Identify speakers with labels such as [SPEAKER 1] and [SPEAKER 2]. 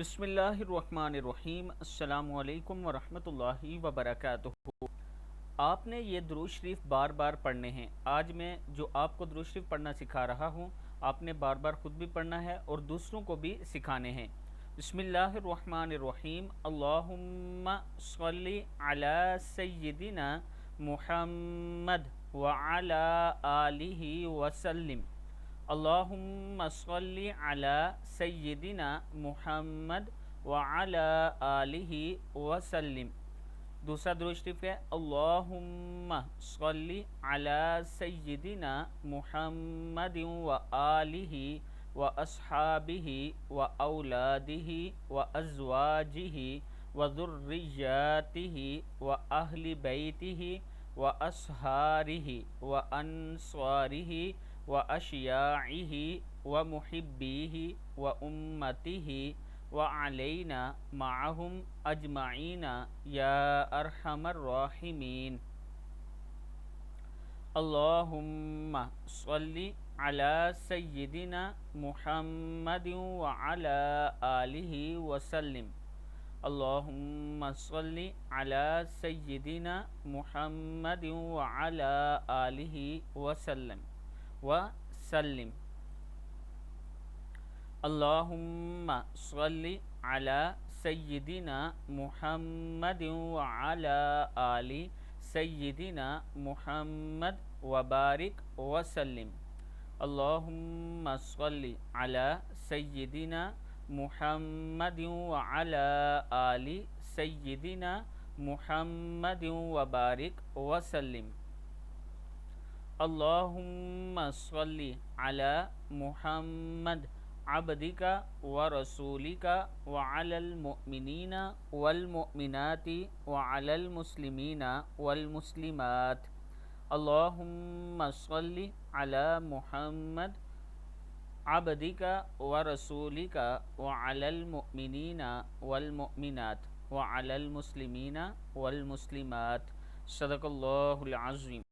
[SPEAKER 1] بسم اللہ الرحمن الرحیم۔ السلام علیکم ورحمۃ اللہ وبرکاتہ۔ آپ نے یہ درود شریف بار بار پڑھنے ہیں۔ آج میں جو آپ کو درود شریف پڑھنا سکھا رہا ہوں، آپ نے بار بار خود بھی پڑھنا ہے اور دوسروں کو بھی سکھانے ہیں۔ بسم اللہ الرحمن الرحیم۔ اللہم صلی علی سیدنا محمد وعلی آلہ وسلم۔ اللہم صلی علی سیدنا محمد وعلی آلہ وسلم۔ دوسرا درود شریف ہے اللہم صلی علی سیدنا محمد وآلہ واصحابہ واولادہ وازواجہ وذریاتہ واہل بیتہ واصہارہ وانصارہ واشیاعہ ومحبیہ وامتہ وعلینا معہم اجمعین یا ارحم الراحمین۔ اللہم صلی علی سیدنا محمد وعلی آلہ وسلم۔ اللہم صلی علی سیدنا محمد وعلی آلہ وسلم وسلم۔ اللہم صلی علی سیدنا محمد وعلی آل سیدنا محمد وبارک وسلم۔ اللہم صلی علی سیدنا محمد وعلی آل سیدنا محمد وبارک وسلم۔ اللہم صلی علی محمد عبدک ورسولک وعلی المؤمنین والمؤمنات وعلی المسلمین والمسلمات۔ اللہم صلی علی محمد عبدک ورسولک وعلی المؤمنین والمؤمنات وعلی المسلمین والمسلمات۔ صدق اللہ العظیم۔